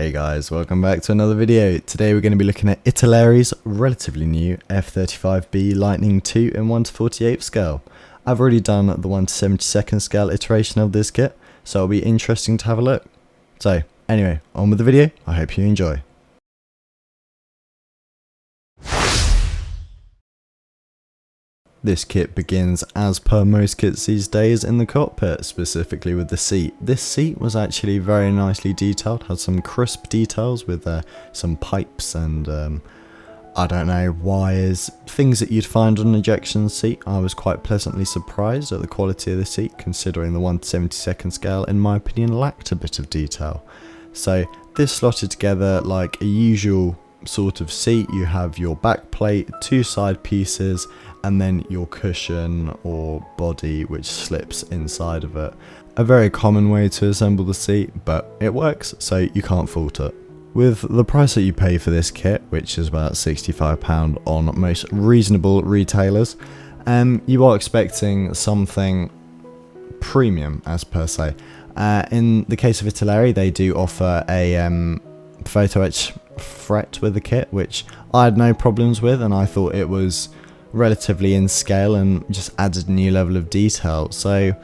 Hey guys, welcome back to another video. Today we're going to be looking at Italeri's relatively new F35B Lightning II in 1:48 scale. I've already done the 1:72 scale iteration of this kit, so it'll be interesting to have a look. So anyway, on with the video. I hope you enjoy. This kit begins, as per most kits these days, in the cockpit, specifically with the seat. This seat was actually very nicely detailed, had some crisp details with some pipes and I don't know, wires, things that you'd find on an ejection seat. I was quite pleasantly surprised at the quality of the seat, considering the 1/72 scale, in my opinion, lacked a bit of detail. So this slotted together like a usual sort of seat. You have your back plate, two side pieces, and then your cushion or body which slips inside of it. A very common way to assemble the seat, but it works, so you can't fault it. With the price that you pay for this kit, which is about £65 on most reasonable retailers, you are expecting something premium as per se. In the case of Italeri, they do offer a photo etch fret with the kit, which I had no problems with, and I thought it was relatively in scale and just added a new level of detail. So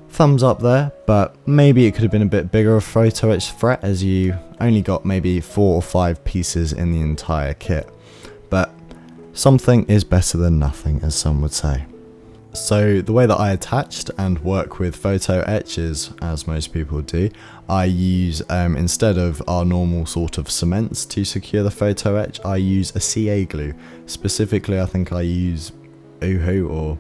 thumbs up there, but maybe it could have been a bit bigger of photo etch fret, as you only got maybe 4 or 5 pieces in the entire kit. But something is better than nothing, as some would say. So the way that I attached and work with photo etch is, as most people do, I use, instead of our normal sort of cements to secure the photo etch, I use a CA glue. Specifically, I think I use UHU or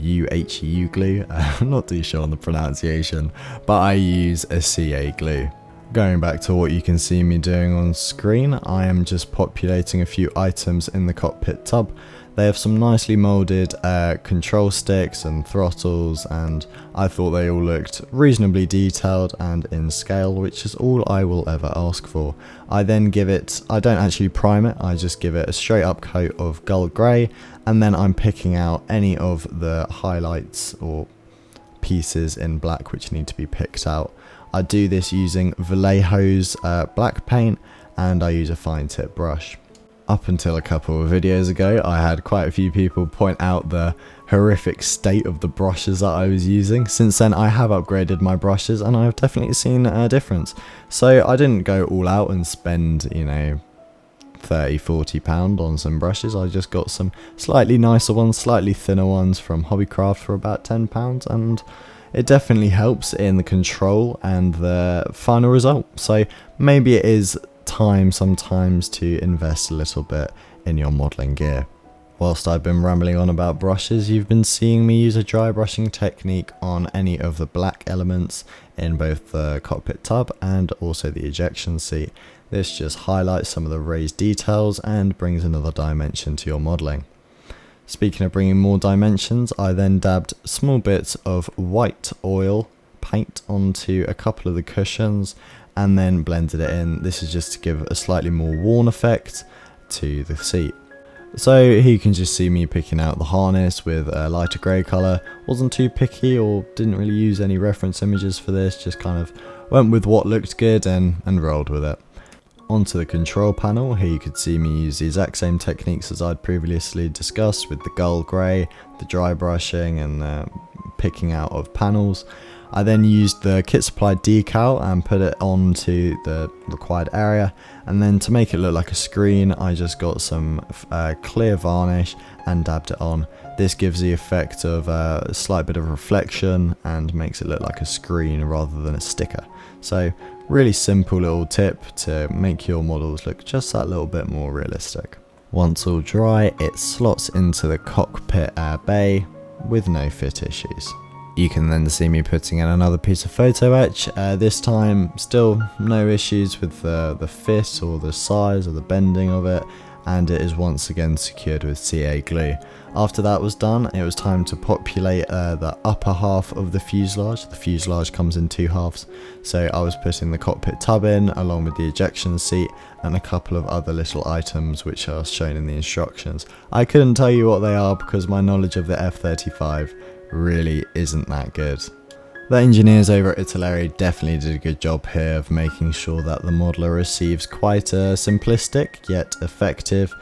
UHU glue. I'm not too sure on the pronunciation, but I use a CA glue. Going back to what you can see me doing on screen, I am just populating a few items in the cockpit tub. They have some nicely moulded control sticks and throttles, and I thought they all looked reasonably detailed and in scale, which is all I will ever ask for. I then give it, I don't actually prime it, I just give it a straight up coat of gold grey, and then I'm picking out any of the highlights or pieces in black which need to be picked out. I do this using Vallejo's black paint, and I use a fine tip brush. Up until a couple of videos ago, I had quite a few people point out the horrific state of the brushes that I was using. Since then, I have upgraded my brushes, and I've definitely seen a difference. So I didn't go all out and spend, you know, £30–40 on some brushes. I just got some slightly nicer ones, slightly thinner ones from Hobbycraft for about £10, and it definitely helps in the control and the final result. So maybe it is time sometimes to invest a little bit in your modelling gear. Whilst I've been rambling on about brushes, you've been seeing me use a dry brushing technique on any of the black elements in both the cockpit tub and also the ejection seat. This just highlights some of the raised details and brings another dimension to your modelling. Speaking of bringing more dimensions, I then dabbed small bits of white oil paint onto a couple of the cushions and then blended it in. This is just to give a slightly more worn effect to the seat. So here you can just see me picking out the harness with a lighter grey colour. Wasn't too picky or didn't really use any reference images for this, just kind of went with what looked good and rolled with it. Onto the control panel, here you could see me use the exact same techniques as I'd previously discussed with the gold grey, the dry brushing and the picking out of panels. I then used the kit supplied decal and put it onto the required area, and then to make it look like a screen, I just got some clear varnish and dabbed it on. This gives the effect of a slight bit of reflection and makes it look like a screen rather than a sticker. So really simple little tip to make your models look just that little bit more realistic. Once all dry, it slots into the cockpit bay with no fit issues. You can then see me putting in another piece of photo etch. This time still no issues with the fit or the size or the bending of it, and it is once again secured with CA glue. After that was done, it was time to populate the upper half of the fuselage. The fuselage comes in 2 halves, so I was putting the cockpit tub in along with the ejection seat and a couple of other little items which are shown in the instructions. I couldn't tell you what they are because my knowledge of the F-35 really isn't that good. The engineers over at Italeri definitely did a good job here of making sure that the modeler receives quite a simplistic yet effective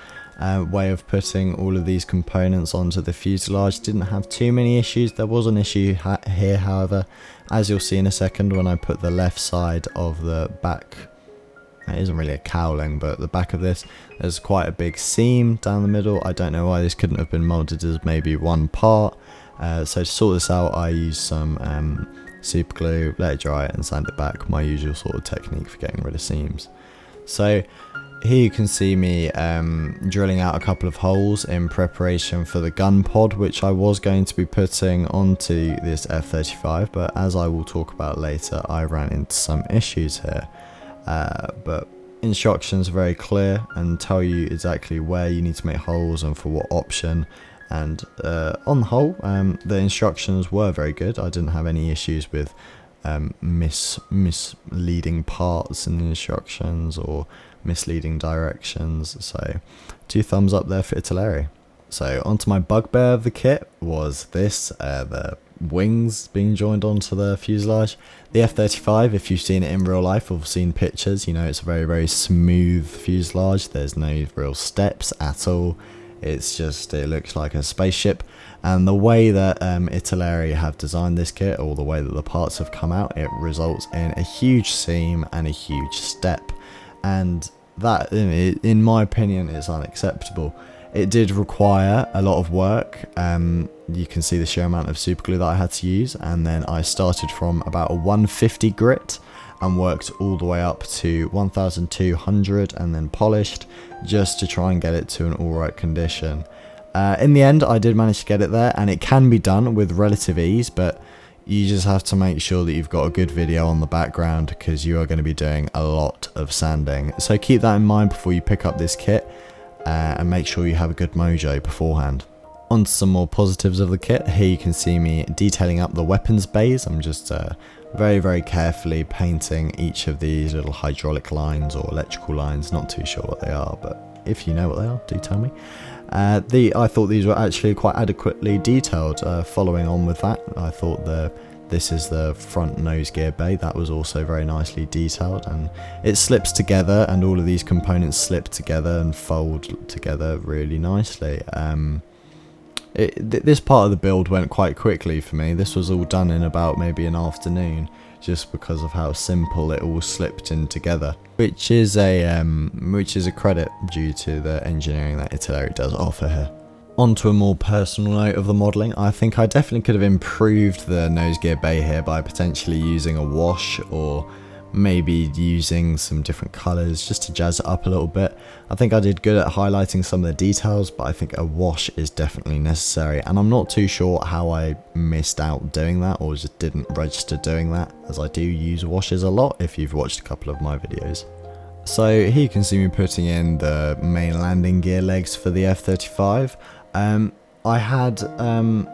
way of putting all of these components onto the fuselage. Didn't have too many issues. There was an issue here, however, as you'll see in a second when I put the left side of the back. It isn't really a cowling, but the back of this, there's quite a big seam down the middle. I don't know why this couldn't have been molded as maybe one part. So to sort this out, I used some super glue, let it dry and sand it back, my usual sort of technique for getting rid of seams. So here you can see me drilling out a couple of holes in preparation for the gun pod, which I was going to be putting onto this F35, but as I will talk about later, I ran into some issues here. But instructions are very clear and tell you exactly where you need to make holes and for what option. And on the whole, the instructions were very good. I didn't have any issues with misleading parts in the instructions or misleading directions. So 2 thumbs up there for Italeri. So onto my bugbear of the kit was this, the wings being joined onto the fuselage. The F35, if you've seen it in real life or seen pictures, you know it's a very, very smooth fuselage. There's no real steps at all. It's just, it looks like a spaceship. And the way that Italeri have designed this kit, or the way that the parts have come out, it results in a huge seam and a huge step. And that, in my opinion, is unacceptable. It did require a lot of work. You can see the sheer amount of super glue that I had to use, and then I started from about a 150 grit and worked all the way up to 1200 and then polished just to try and get it to an alright condition. In the end, I did manage to get it there, and it can be done with relative ease, but you just have to make sure that you've got a good video on the background because you are going to be doing a lot of sanding. So keep that in mind before you pick up this kit. And make sure you have a good mojo beforehand. On to some more positives of the kit. Here you can see me detailing up the weapons bays. I'm just very, very carefully painting each of these little hydraulic lines or electrical lines. Not too sure what they are, but if you know what they are, do tell me. I thought these were actually quite adequately detailed. Following on with that, I thought this is the front nose gear bay. That was also very nicely detailed, and it slips together, and all of these components slip together and fold together really nicely. This part of the build went quite quickly for me. This was all done in about maybe an afternoon, just because of how simple it all slipped in together, which is a credit due to the engineering that Italeri does offer here. On to a more personal note of the modelling, I think I definitely could have improved the nose gear bay here by potentially using a wash, or maybe using some different colours just to jazz it up a little bit. I think I did good at highlighting some of the details, but I think a wash is definitely necessary, and I'm not too sure how I missed out doing that or just didn't register doing that, as I do use washes a lot if you've watched a couple of my videos. So here you can see me putting in the main landing gear legs for the F35. I had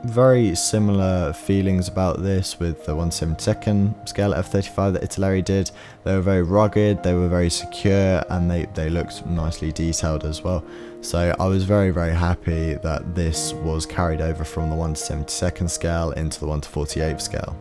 very similar feelings about this with the 1/72nd scale F35 that Italeri did. They were very rugged, they were very secure, and they looked nicely detailed as well. So I was very, very happy that this was carried over from the 1/72nd scale into the 1/48th scale.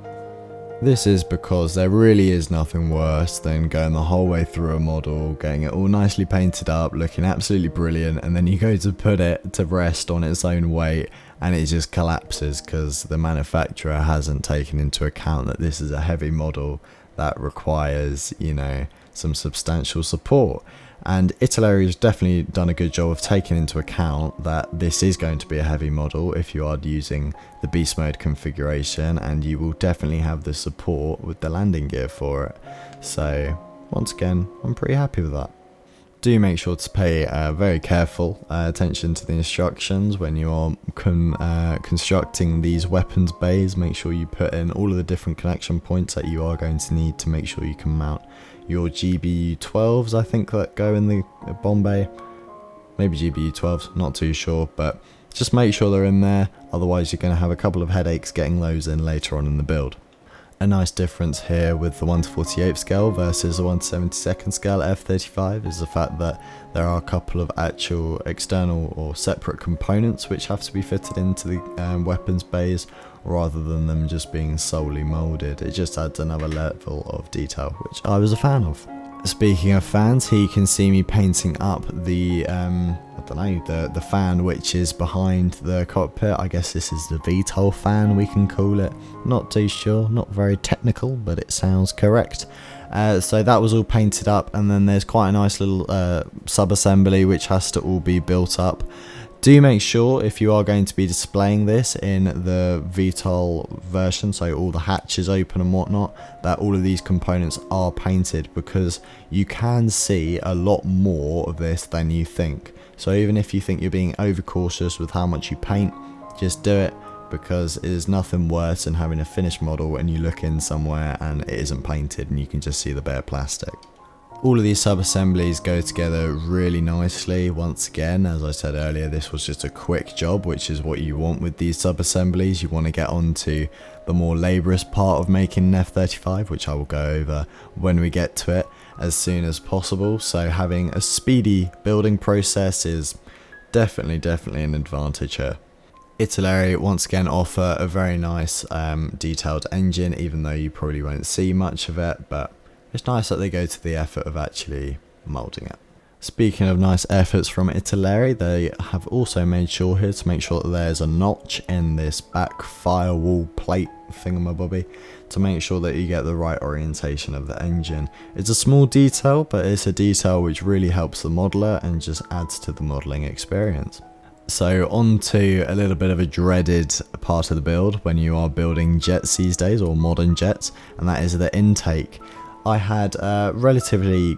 This is because there really is nothing worse than going the whole way through a model, getting it all nicely painted up, looking absolutely brilliant, and then you go to put it to rest on its own weight and it just collapses because the manufacturer hasn't taken into account that this is a heavy model that requires, you know, some substantial support. And Italeri has definitely done a good job of taking into account that this is going to be a heavy model if you are using the beast mode configuration, and you will definitely have the support with the landing gear for it. So once again, I'm pretty happy with that. Do make sure to pay very careful attention to the instructions when you are constructing these weapons bays. Make sure you put in all of the different connection points that you are going to need to make sure you can mount your GBU-12s, I think, that go in the bomb bay. Maybe GBU-12s, not too sure, but just make sure they're in there, otherwise you're going to have a couple of headaches getting those in later on in the build. A nice difference here with the 1/48 scale versus the 1/72 scale F35 is the fact that there are a couple of actual external or separate components which have to be fitted into the weapons bays rather than them just being solely moulded. It just adds another level of detail, which I was a fan of. Speaking of fans, here you can see me painting up the, the fan which is behind the cockpit. I guess this is the VTOL fan, we can call it. Not too sure, not very technical, but it sounds correct. So that was all painted up, and then there's quite a nice little sub-assembly which has to all be built up. Do make sure, if you are going to be displaying this in the VTOL version, so all the hatches open and whatnot, that all of these components are painted, because you can see a lot more of this than you think. So even if you think you're being overcautious with how much you paint, just do it, because it is nothing worse than having a finished model and you look in somewhere and it isn't painted and you can just see the bare plastic. All of these sub-assemblies go together really nicely. Once again, as I said earlier, this was just a quick job, which is what you want with these sub-assemblies. You want to get on to the more laborious part of making an F35, which I will go over when we get to it as soon as possible. So having a speedy building process is definitely an advantage here. Italeri once again offer a very nice detailed engine, even though you probably won't see much of it, but it's nice that they go to the effort of actually moulding it. Speaking of nice efforts from Italeri, they have also made sure here to make sure that there's a notch in this back firewall plate thingamabobby to make sure that you get the right orientation of the engine. It's a small detail, but it's a detail which really helps the modeler and just adds to the modelling experience. So on to a little bit of a dreaded part of the build when you are building jets these days, or modern jets, and that is the intake. I had relatively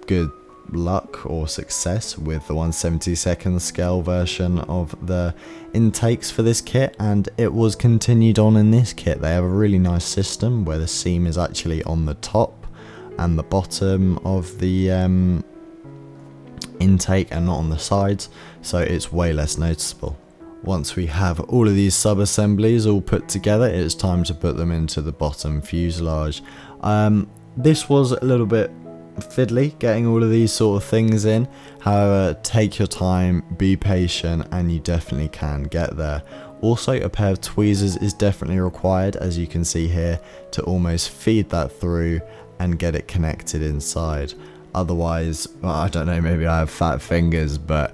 good luck or success with the 1/72 scale version of the intakes for this kit, and it was continued on in this kit. They have a really nice system where the seam is actually on the top and the bottom of the intake and not on the sides, so it's way less noticeable. Once we have all of these sub-assemblies all put together, it's time to put them into the bottom fuselage. This was a little bit fiddly getting all of these sort of things in. However, take your time, be patient, and you definitely can get there. Also, a pair of tweezers is definitely required, as you can see here, to almost feed that through and get it connected inside. Otherwise, well, I don't know, maybe I have fat fingers, but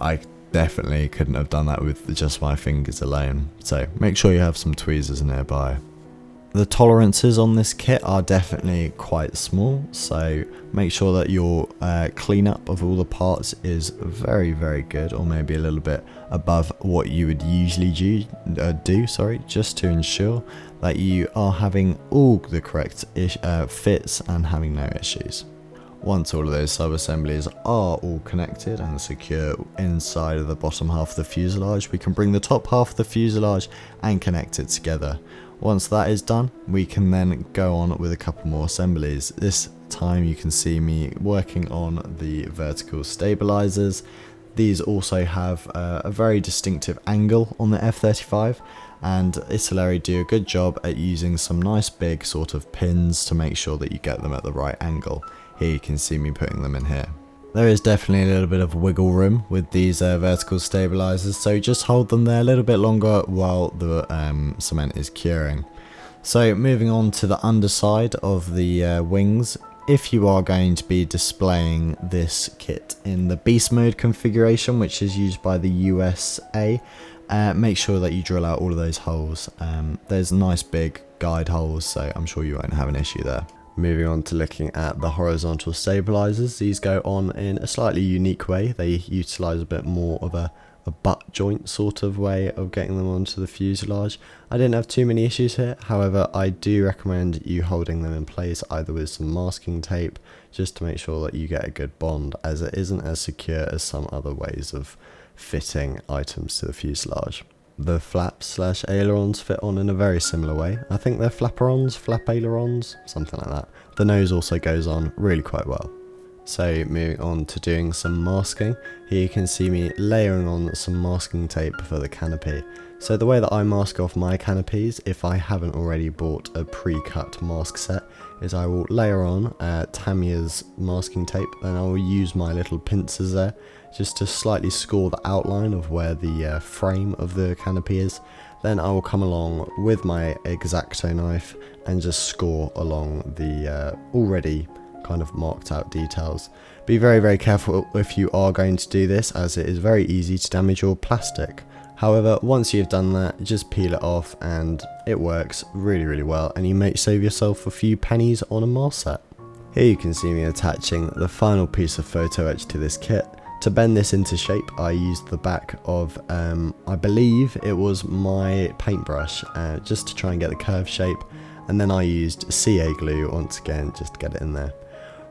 I definitely couldn't have done that with just my fingers alone. So make sure you have some tweezers nearby. The tolerances on this kit are definitely quite small, so make sure that your cleanup of all the parts is very good, or maybe a little bit above what you would usually do, just to ensure that you are having all the correct fits and having no issues. Once all of those sub-assemblies are all connected and secure inside of the bottom half of the fuselage, we can bring the top half of the fuselage and connect it together. Once that is done, we can then go on with a couple more assemblies. This time you can see me working on the vertical stabilizers. These also have a very distinctive angle on the F35, and Italeri do a good job at using some nice big sort of pins to make sure that you get them at the right angle. Here you can see me putting them in here. There is definitely a little bit of wiggle room with these vertical stabilizers, so just hold them there a little bit longer while the cement is curing. So moving on to the underside of the wings, if you are going to be displaying this kit in the beast mode configuration, which is used by the USA, make sure that you drill out all of those holes. There's nice big guide holes, so I'm sure you won't have an issue there. Moving on to looking at the horizontal stabilizers, these go on in a slightly unique way. They utilize a bit more of a butt joint sort of way of getting them onto the fuselage. I didn't have too many issues here, however I do recommend you holding them in place either with some masking tape, just to make sure that you get a good bond, as it isn't as secure as some other ways of fitting items to the fuselage. The flaps / ailerons fit on in a very similar way. I think they're flaperons, flap ailerons, something like that. The nose also goes on really quite well. So moving on to doing some masking, here you can see me layering on some masking tape for the canopy. So the way that I mask off my canopies, if I haven't already bought a pre-cut mask set, is I will layer on Tamiya's masking tape, and I will use my little pincers there just to slightly score the outline of where the frame of the canopy is. Then I will come along with my X-Acto knife and just score along the already kind of marked out details. Be very careful if you are going to do this, as it is very easy to damage your plastic. However, once you've done that, just peel it off and it works really well, and you may save yourself a few pennies on a mask set. Here you can see me attaching the final piece of photo etch to this kit. To bend this into shape, I used the back of, I believe it was my paintbrush, just to try and get the curve shape, and then I used CA glue once again just to get it in there.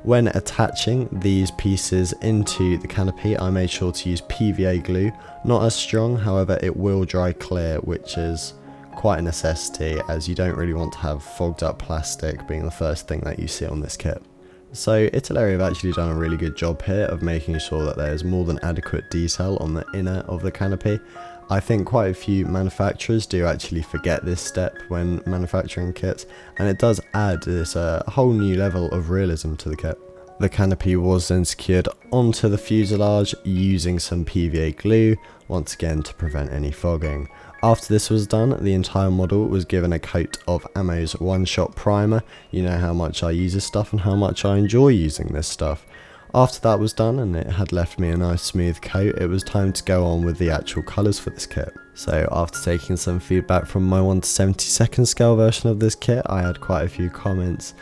When attaching these pieces into the canopy, I made sure to use PVA glue, not as strong, however it will dry clear, which is quite a necessity, as you don't really want to have fogged up plastic being the first thing that you see on this kit. So Italeri have actually done a really good job here of making sure that there's more than adequate detail on the inner of the canopy. I think quite a few manufacturers do actually forget this step when manufacturing kits, and it does add this whole new level of realism to the kit. The canopy was then secured onto the fuselage using some PVA glue, once again to prevent any fogging. After this was done, the entire model was given a coat of Ammo's one-shot primer. You know how much I use this stuff and how much I enjoy using this stuff. After that was done and it had left me a nice smooth coat, it was time to go on with the actual colours for this kit. So after taking some feedback from my 1/72 scale version of this kit, I had quite a few comments,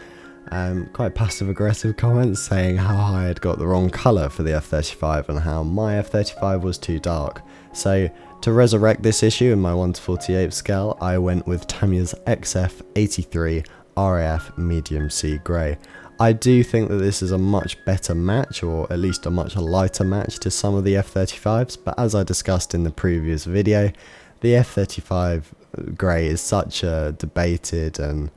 quite passive aggressive comments, saying how I had got the wrong colour for the F35 and how my F35 was too dark. So to resurrect this issue in my 1/48 scale, I went with Tamiya's XF83 RAF medium sea grey. I do think that this is a much better match, or at least a much lighter match to some of the F35s, but as I discussed in the previous video, the F35 grey is such a debated and,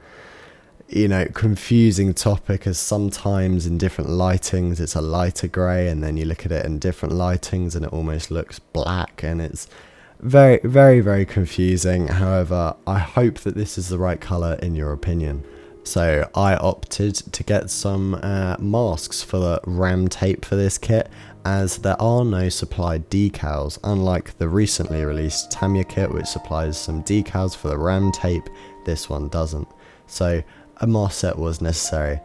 you know, confusing topic, as sometimes in different lightings it's a lighter grey, and then you look at it in different lightings and it almost looks black, and it's very confusing. However, I hope that this is the right colour in your opinion. So I opted to get some masks for the ram tape for this kit, as there are no supplied decals, unlike the recently released Tamiya kit which supplies some decals for the ram tape. This one doesn't, so a mask set was necessary.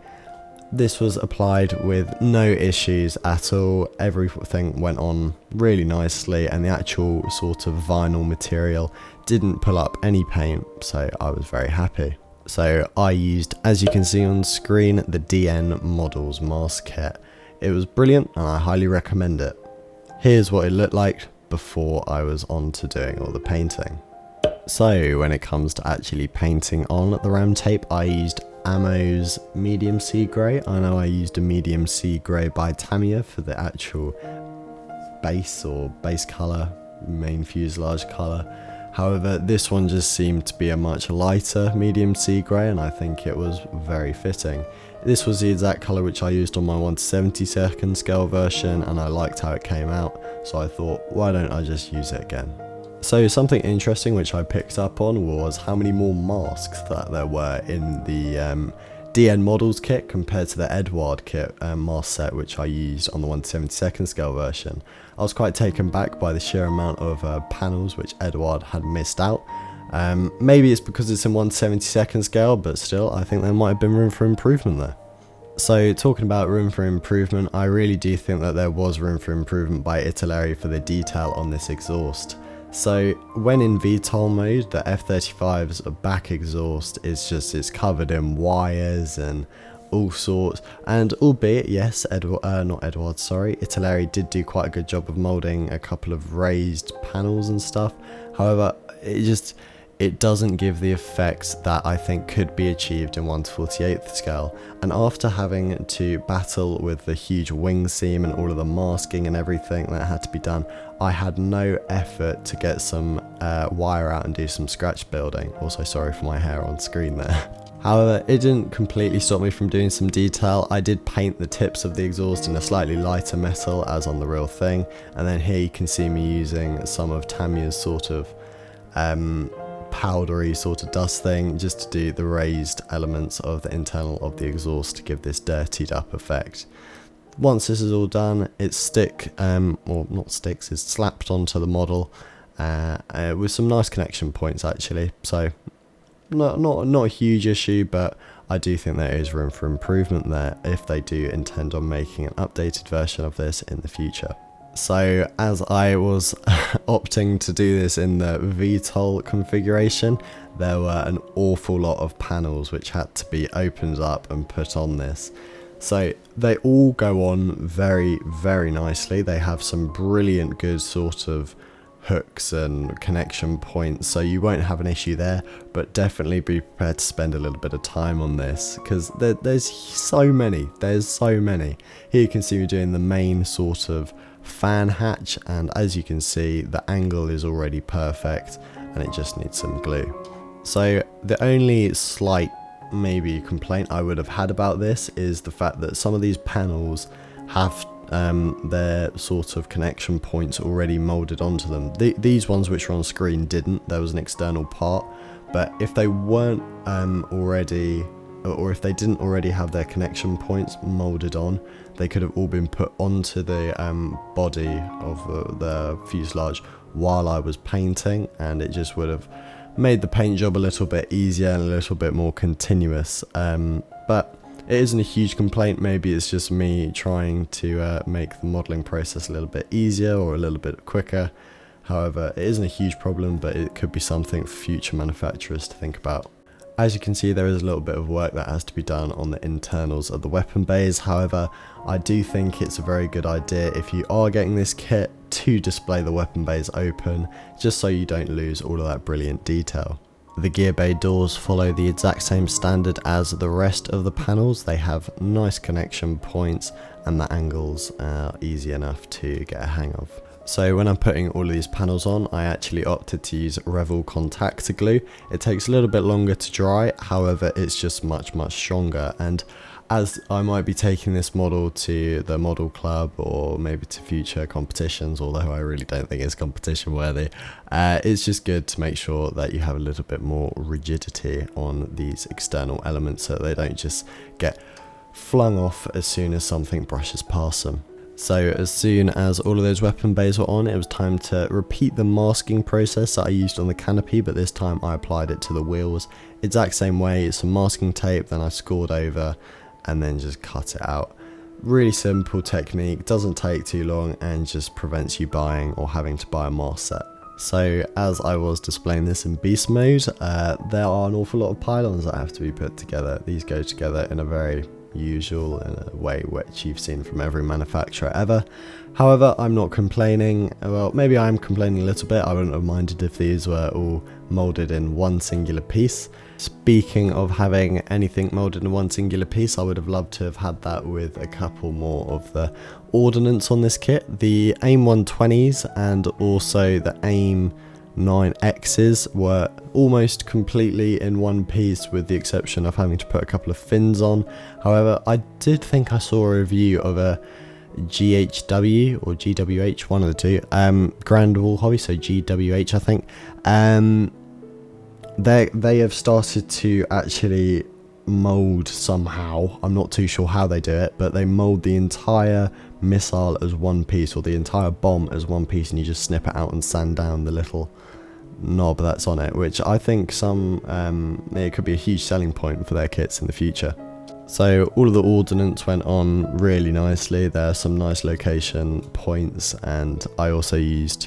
This was applied with no issues at all, everything went on really nicely, and the actual sort of vinyl material didn't pull up any paint, so I was very happy. So I used, as you can see on screen, the DN Models mask kit. It was brilliant and I highly recommend it. Here's what it looked like before I was on to doing all the painting. So when it comes to actually painting on the ram tape, I used Ammo's medium sea grey. I know I used a medium sea grey by Tamiya for the actual base or base colour, main fuselage colour. However, this one just seemed to be a much lighter medium sea grey, and I think it was very fitting. This was the exact colour which I used on my 1/72 scale version, and I liked how it came out, so I thought, why don't I just use it again? So something interesting which I picked up on was how many more masks that there were in the DN Models kit compared to the Edward kit mask set which I used on the 1/72 scale version. I was quite taken back by the sheer amount of panels which Edward had missed out. Maybe it's because it's in 1/72 scale, but still I think there might have been room for improvement there. So talking about room for improvement, I really do think that there was room for improvement by Italeri for the detail on this exhaust. So when in VTOL mode, the F35's back exhaust is just, it's covered in wires and all sorts, and albeit yes, Italeri did do quite a good job of moulding a couple of raised panels and stuff. However, it doesn't give the effects that I think could be achieved in 1/48 scale, and after having to battle with the huge wing seam and all of the masking and everything that had to be done, I had no effort to get some wire out and do some scratch building. Also sorry for my hair on screen there. However, it didn't completely stop me from doing some detail. I did paint the tips of the exhaust in a slightly lighter metal as on the real thing, and then here you can see me using some of Tamiya's sort of powdery sort of dust thing just to do the raised elements of the internal of the exhaust to give this dirtied up effect. Once this is all done, it's it's slapped onto the model with some nice connection points actually, so not a huge issue, but I do think there is room for improvement there if they do intend on making an updated version of this in the future. So as I was opting to do this in the VTOL configuration, there were an awful lot of panels which had to be opened up and put on this. So they all go on very, very nicely. They have some brilliant good sort of hooks and connection points, so you won't have an issue there, but definitely be prepared to spend a little bit of time on this because there's so many. Here you can see me doing the main sort of fan hatch, and as you can see the angle is already perfect and it just needs some glue. So the only slight maybe complaint I would have had about this is the fact that some of these panels have their sort of connection points already molded onto them. These ones which are on screen didn't. There was an external part, but if they weren't already, or if they didn't already have their connection points molded on, they could have all been put onto the body of the fuselage while I was painting, and it just would have made the paint job a little bit easier and a little bit more continuous. But it isn't a huge complaint. Maybe it's just me trying to make the modelling process a little bit easier or a little bit quicker. However, it isn't a huge problem, but it could be something for future manufacturers to think about. As you can see, there is a little bit of work that has to be done on the internals of the weapon bays. However, I do think it's a very good idea if you are getting this kit to display the weapon bays open, just so you don't lose all of that brilliant detail. The gear bay doors follow the exact same standard as the rest of the panels. They have nice connection points and the angles are easy enough to get a hang of. So when I'm putting all of these panels on, I actually opted to use Revol contactor glue. It takes a little bit longer to dry, however it's just much stronger, and as I might be taking this model to the model club or maybe to future competitions, although I really don't think it's competition worthy, it's just good to make sure that you have a little bit more rigidity on these external elements so they don't just get flung off as soon as something brushes past them. So as soon as all of those weapon bays were on, it was time to repeat the masking process that I used on the Canopy, but this time I applied it to the wheels. Exact same way, it's some masking tape, then I scored over and then just cut it out. Really simple technique, doesn't take too long and just prevents you buying or having to buy a mask set. So as I was displaying this in beast mode, there are an awful lot of pylons that have to be put together. These go together in a very usual way which you've seen from every manufacturer ever. However, I'm not complaining. Well, maybe I'm complaining a little bit. I wouldn't have minded if these were all molded in one singular piece. Speaking of having anything molded in one singular piece, I would have loved to have had that with a couple more of the Ordnance on this kit. The AIM 120s and also the AIM 9Xs were almost completely in one piece, with the exception of having to put a couple of fins on. However, I did think I saw a review of a GHW or GWH, one of the two, Grand Wall Hobby, so GWH I think. They have started to actually mold somehow. I'm not too sure how they do it, but they mold the entire missile as one piece, or the entire bomb as one piece, and you just snip it out and sand down the little knob that's on it, which I think it could be a huge selling point for their kits in the future. So all of the Ordnance went on really nicely. There are some nice location points, and I also used,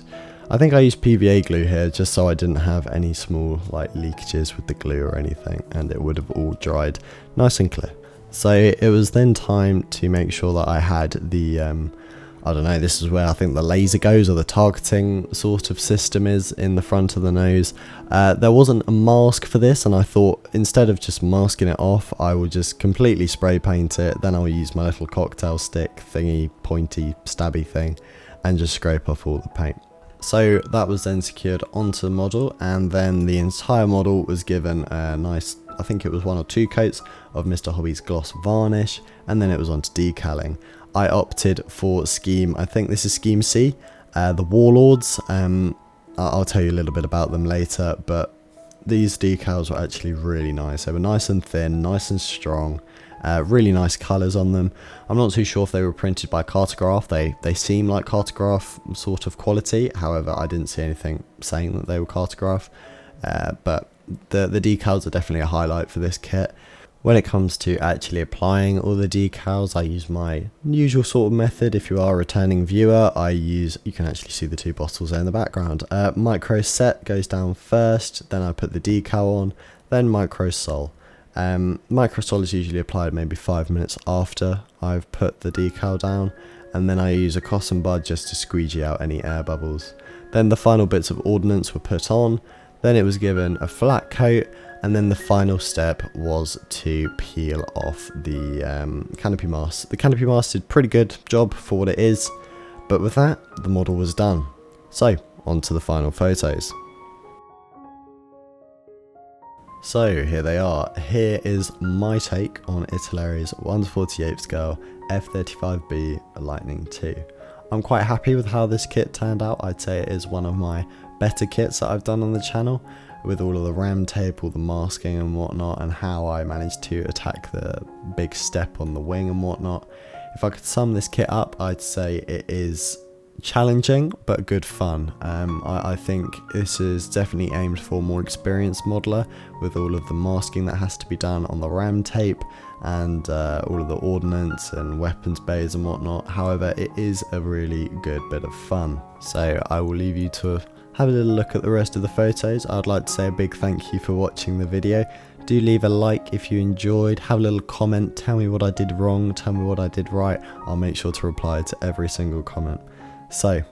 I think I used PVA glue here just so I didn't have any small like leakages with the glue or anything, and it would have all dried nice and clear. So it was then time to make sure that I had the I don't know, this is where I think the laser goes, or the targeting sort of system is in the front of the nose. There wasn't a mask for this, and I thought instead of just masking it off, I will just completely spray paint it. Then I'll use my little cocktail stick thingy, pointy, stabby thing, and just scrape off all the paint. So that was then secured onto the model, and then the entire model was given a nice I think it was 1 or 2 coats of Mr. Hobby's gloss varnish, and then it was on to decaling. I opted for scheme, I think this is scheme C, the Warlords. I'll tell you a little bit about them later, but these decals were actually really nice. They were nice and thin, nice and strong, really nice colours on them. I'm not too sure if they were printed by Cartograph. They seem like Cartograph sort of quality, however I didn't see anything saying that they were Cartograph, but the decals are definitely a highlight for this kit. When it comes to actually applying all the decals, I use my usual sort of method. If you are a returning viewer, you can actually see the 2 bottles there in the background. Micro set goes down first, then I put the decal on, then micro sol. Micro sol is usually applied maybe 5 minutes after I've put the decal down, and then I use a cotton bud just to squeegee out any air bubbles. Then the final bits of Ordnance were put on, then it was given a flat coat, and then the final step was to peel off the canopy mask. The canopy mask did a pretty good job for what it is, but with that, the model was done. So, on to the final photos. So, here they are. Here is my take on Italeri's 1/48 scale F35B Lightning II. I'm quite happy with how this kit turned out. I'd say it is one of my better kits that I've done on the channel, with all of the ram tape, all the masking and whatnot, and how I managed to attack the big step on the wing and whatnot. If I could sum this kit up, I'd say it is challenging but good fun. I think this is definitely aimed for a more experienced modeler, with all of the masking that has to be done on the ram tape and all of the ordnance and weapons bays and whatnot. However, it is a really good bit of fun. So I will leave you to have a little look at the rest of the photos. I'd like to say a big thank you for watching the video. Do leave a like if you enjoyed, have a little comment, tell me what I did wrong, tell me what I did right. I'll make sure to reply to every single comment. So,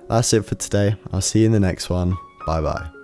that's it for today. I'll see you in the next one. Bye bye.